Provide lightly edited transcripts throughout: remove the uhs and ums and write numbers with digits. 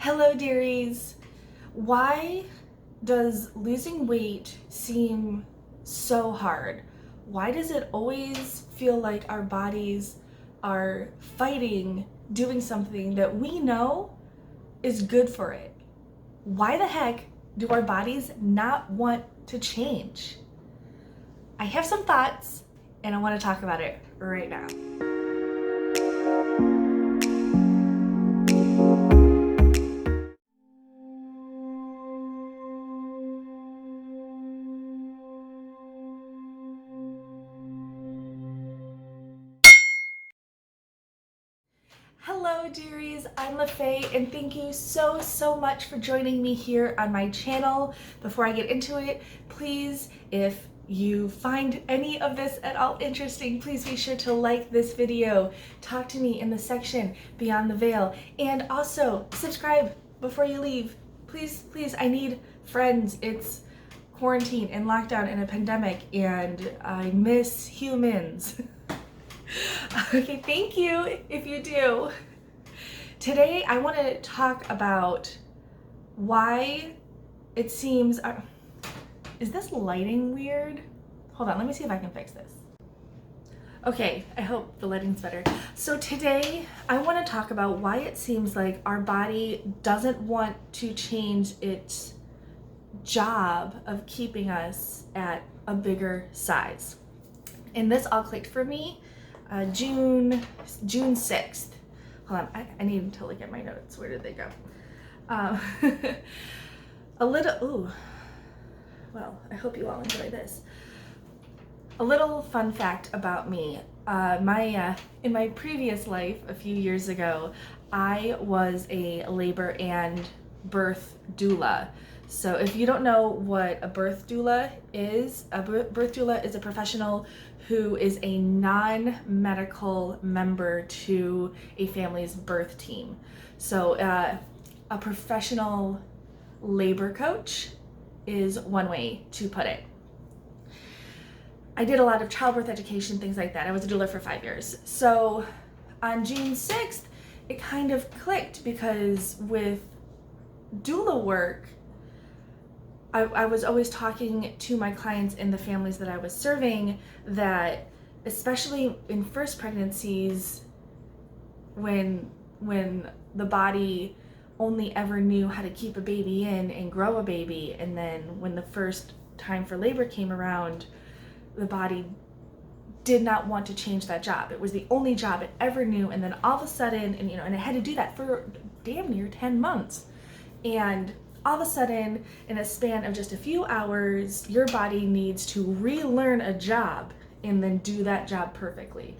Hello, dearies. Why does losing weight seem so hard? Why does it always feel like our bodies are fighting doing something that we know is good for it? Why the heck do our bodies not want to change? I have some thoughts and I want to talk about it right now. Hello dearies, I'm LeFae and thank you so much for joining me here on my channel. Before I get into it, please, if you find any of this at all interesting, please be sure to like this video, talk to me in the section beyond the veil, and also subscribe before you leave. Please, I need friends. It's quarantine and lockdown and a pandemic and I miss humans. Okay, thank you if you do. Today I want to talk about why it seems... is this lighting weird? Hold on, let me see if I can fix this. Okay, I hope the lighting's better. So today I want to talk about why it seems like our body doesn't want to change its job of keeping us at a bigger size. And this all clicked for me June 6th. Hold on, I need to look at my notes. Where did they go? Well, I hope you all enjoy this. A little fun fact about me. In my previous life, a few years ago, I was a labor and birth doula. So if you don't know what a birth doula is a professional who is a non-medical member to a family's birth team. So a professional labor coach is one way to put it. I did a lot of childbirth education, things like that. I was a doula for 5 years. So on June 6th, it kind of clicked because with doula work, I was always talking to my clients in the families that I was serving that, especially in first pregnancies, when the body only ever knew how to keep a baby in and grow a baby, and then when the first time for labor came around, the body did not want to change that job. It was the only job it ever knew, and then all of a sudden, and it had to do that for damn near 10 months. And all of a sudden, in a span of just a few hours, your body needs to relearn a job and then do that job perfectly,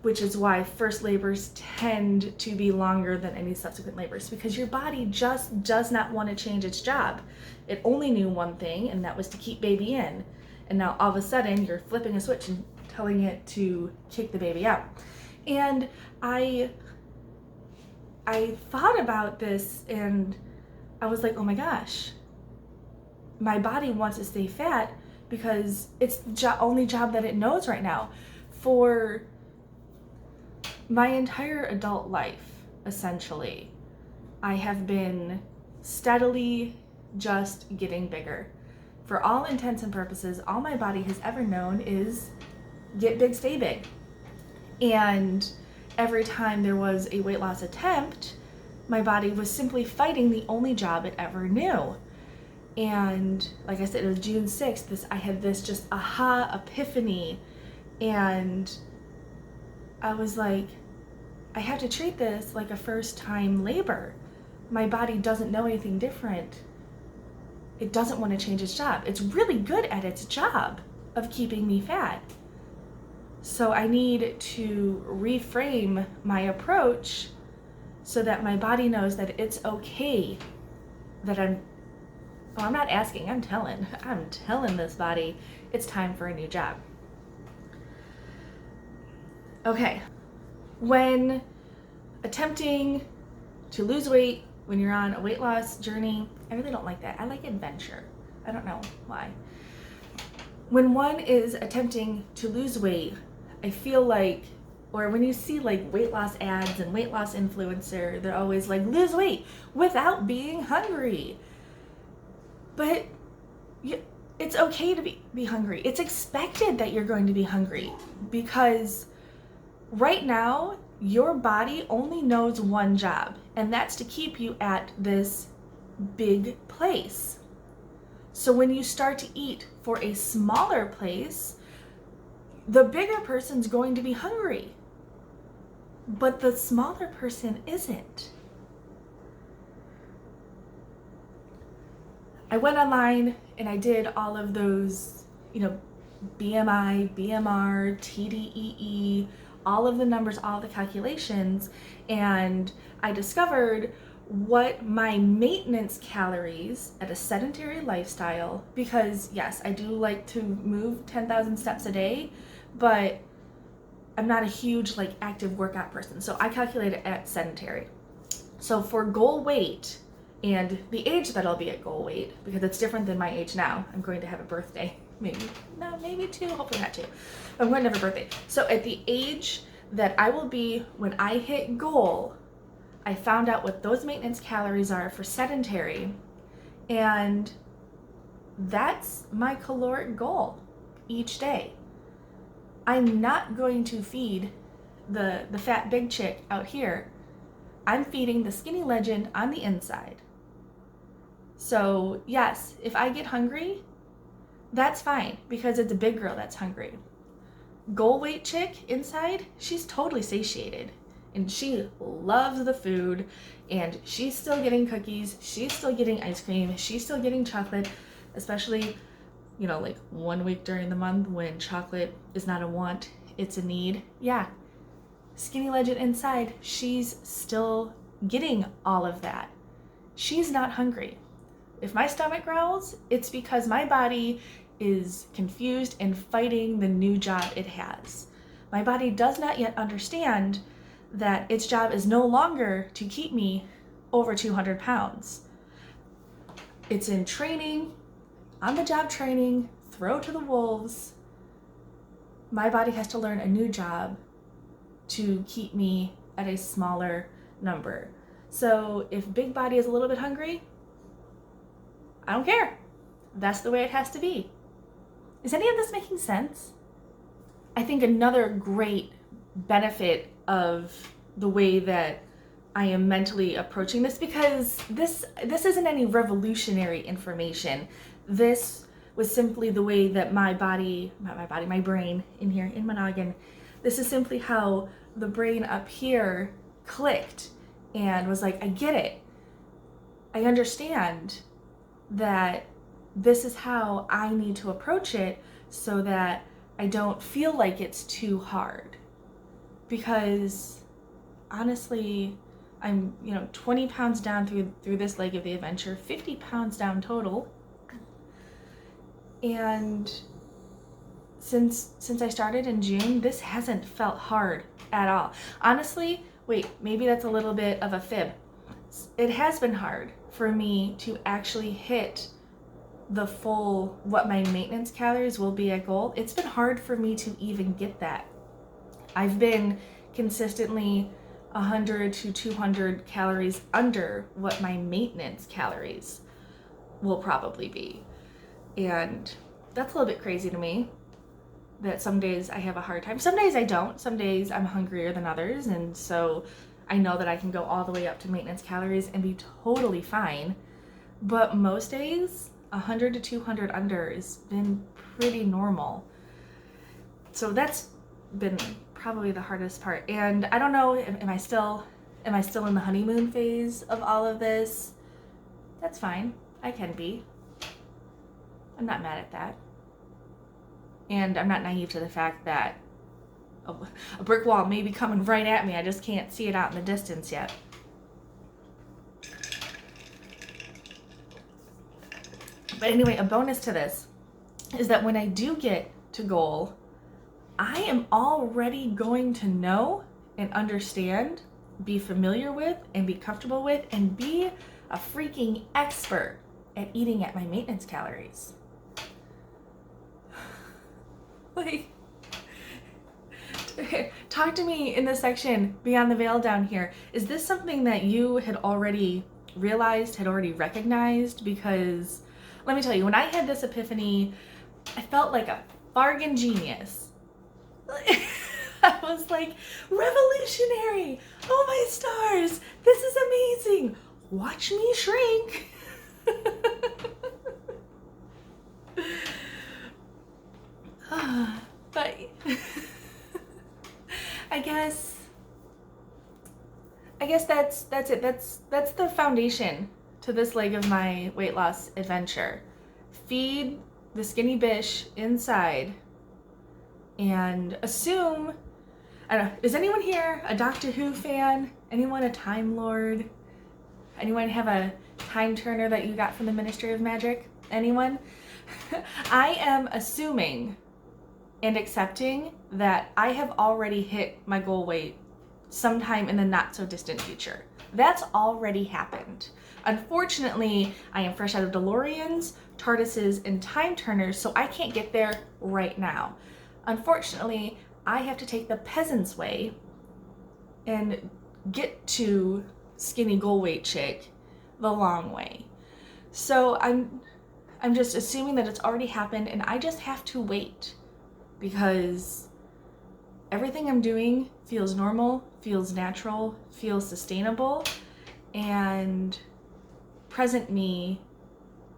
which is why first labors tend to be longer than any subsequent labors, because your body just does not want to change its job. It only knew one thing, and that was to keep baby in. And now all of a sudden, you're flipping a switch and telling it to kick the baby out. And I thought about this and I was like, oh my gosh, my body wants to stay fat because it's the only job that it knows right now. For my entire adult life, essentially, I have been steadily just getting bigger. For all intents and purposes, all my body has ever known is get big, stay big. And every time there was a weight loss attempt, my body was simply fighting the only job it ever knew. And like I said, it was June 6th, I had this just aha epiphany, and I was like, I have to treat this like a first time labor. My body doesn't know anything different. It doesn't want to change its job. It's really good at its job of keeping me fat. So I need to reframe my approach so that my body knows that it's okay that I'm not asking, I'm telling this body it's time for a new job. Okay, when attempting to lose weight, when you're on a weight loss journey, I really don't like that. I like adventure. I don't know why. When one is attempting to lose weight, I feel like Or when you see like weight loss ads and weight loss influencer, they're always like, lose weight without being hungry. But it's okay to be hungry. It's expected that you're going to be hungry, because right now your body only knows one job, and that's to keep you at this big place. So when you start to eat for a smaller place, the bigger person's going to be hungry, but the smaller person isn't. I went online and I did all of those, BMI, BMR, TDEE, all of the numbers, all the calculations, and I discovered what my maintenance calories at a sedentary lifestyle, because yes, I do like to move 10,000 steps a day, but I'm not a huge active workout person. So I calculate it at sedentary. So for goal weight and the age that I'll be at goal weight, because it's different than my age now. I'm going to have a birthday, maybe 2, hopefully not 2. But I'm going to have a birthday. So at the age that I will be when I hit goal, I found out what those maintenance calories are for sedentary, and that's my caloric goal each day. I'm not going to feed the fat big chick out here. I'm feeding the skinny legend on the inside. So yes, if I get hungry, that's fine, because it's a big girl that's hungry. Goal weight chick inside, she's totally satiated and she loves the food, and she's still getting cookies, she's still getting ice cream, she's still getting chocolate, especially 1 week during the month when chocolate is not a want, it's a need. Yeah, skinny legend inside, she's still getting all of that. She's not hungry. If my stomach growls, it's because my body is confused and fighting the new job it has. My body does not yet understand that its job is no longer to keep me over 200 pounds. It's in training, on the job training, throw to the wolves. My body has to learn a new job to keep me at a smaller number. So if big body is a little bit hungry, I don't care. That's the way it has to be. Is any of this making sense? I think another great benefit of the way that I am mentally approaching this, because this isn't any revolutionary information. This was simply the way that my brain in here, in my noggin, this is simply how the brain up here clicked and was like, I get it. I understand that this is how I need to approach it so that I don't feel like it's too hard. Because honestly, I'm 20 pounds down through this leg of the adventure, 50 pounds down total. And since I started in June, this hasn't felt hard at all. Honestly, wait, maybe that's a little bit of a fib. It has been hard for me to actually hit the full, what my maintenance calories will be at goal. It's been hard for me to even get that. I've been consistently 100 to 200 calories under what my maintenance calories will probably be. And that's a little bit crazy to me, that some days I have a hard time. Some days I don't. Some days I'm hungrier than others. And so I know that I can go all the way up to maintenance calories and be totally fine. But most days, 100 to 200 under has been pretty normal. So that's been probably the hardest part. And I don't know, am I still in the honeymoon phase of all of this? That's fine. I can be. I'm not mad at that. And I'm not naive to the fact that a brick wall may be coming right at me. I just can't see it out in the distance yet. But anyway, a bonus to this is that when I do get to goal, I am already going to know and understand, be familiar with, and be comfortable with, and be a freaking expert at eating at my maintenance calories. talk to me in the section beyond the veil down here. Is this something that you had already realized, had already recognized? Because let me tell you, when I had this epiphany, I felt like a bargain genius. I was like, revolutionary! Oh my stars! This is amazing! Watch me shrink! But I guess that's it. That's the foundation to this leg of my weight loss adventure. Feed the skinny bish inside and assume, I don't know, is anyone here a Doctor Who fan? Anyone a Time Lord? Anyone have a time turner that you got from the Ministry of Magic? Anyone? I am assuming and accepting that I have already hit my goal weight sometime in the not so distant future. That's already happened. Unfortunately, I am fresh out of DeLoreans, TARDISes, and time turners, so I can't get there right now. Unfortunately, I have to take the peasant's way and get to skinny goal weight chick the long way. So I'm just assuming that it's already happened and I just have to wait, because everything I'm doing feels normal, feels natural, feels sustainable, and present me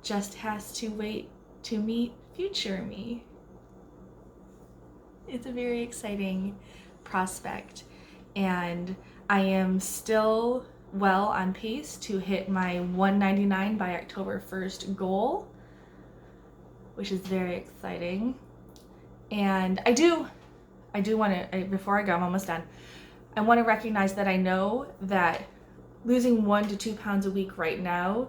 just has to wait to meet future me. It's a very exciting prospect, and I am still well on pace to hit my 199 by October 1st goal, which is very exciting. And I do want to, before I go, I'm almost done, I want to recognize that I know that losing 1 to 2 pounds a week right now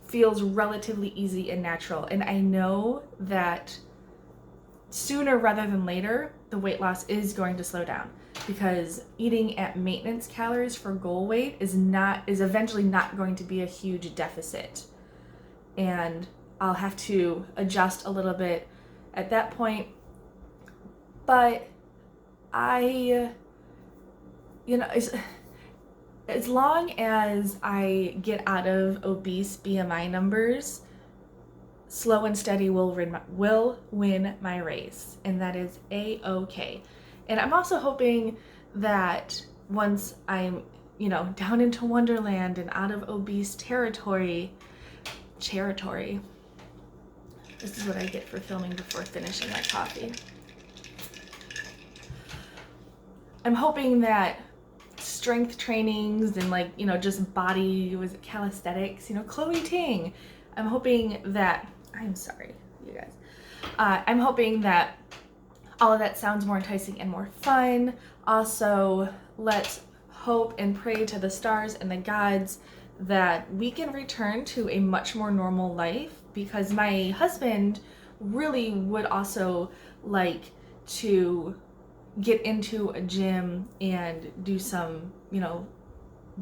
feels relatively easy and natural. And I know that sooner rather than later, the weight loss is going to slow down, because eating at maintenance calories for goal weight is eventually not going to be a huge deficit. And I'll have to adjust a little bit at that point. But as long as I get out of obese BMI numbers, slow and steady will win my race, and that is a-okay. And I'm also hoping that once I'm, down into Wonderland and out of obese territory, this is what I get for filming before finishing my coffee. I'm hoping that strength trainings and just body, calisthenics, Chloe Ting. I'm hoping that, I'm sorry, you guys. I'm hoping that all of that sounds more enticing and more fun. Also, let's hope and pray to the stars and the gods that we can return to a much more normal life, because my husband really would also like to get into a gym and do some,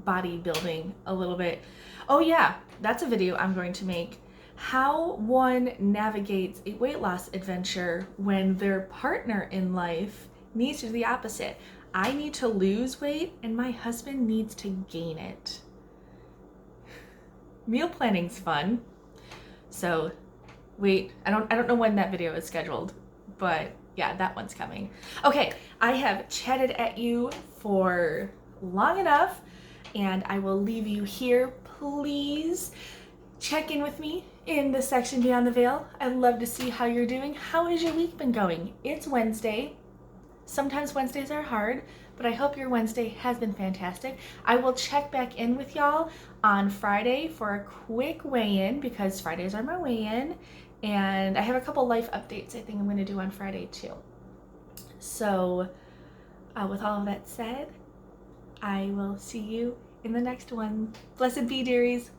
bodybuilding a little bit. Oh yeah, that's a video I'm going to make. How one navigates a weight loss adventure when their partner in life needs to do the opposite. I need to lose weight and my husband needs to gain it. Meal planning's fun. So wait, I don't know when that video is scheduled, but yeah, that one's coming. Okay, I have chatted at you for long enough, and I will leave you here. Please check in with me in the section beyond the veil. I'd love to see how you're doing. How has your week been going? It's Wednesday. Sometimes Wednesdays are hard, but I hope your Wednesday has been fantastic. I will check back in with y'all on Friday for a quick weigh-in, because Fridays are my weigh-in. And I have a couple life updates I think I'm going to do on Friday too. So with all of that said, I will see you in the next one. Blessed be, dearies.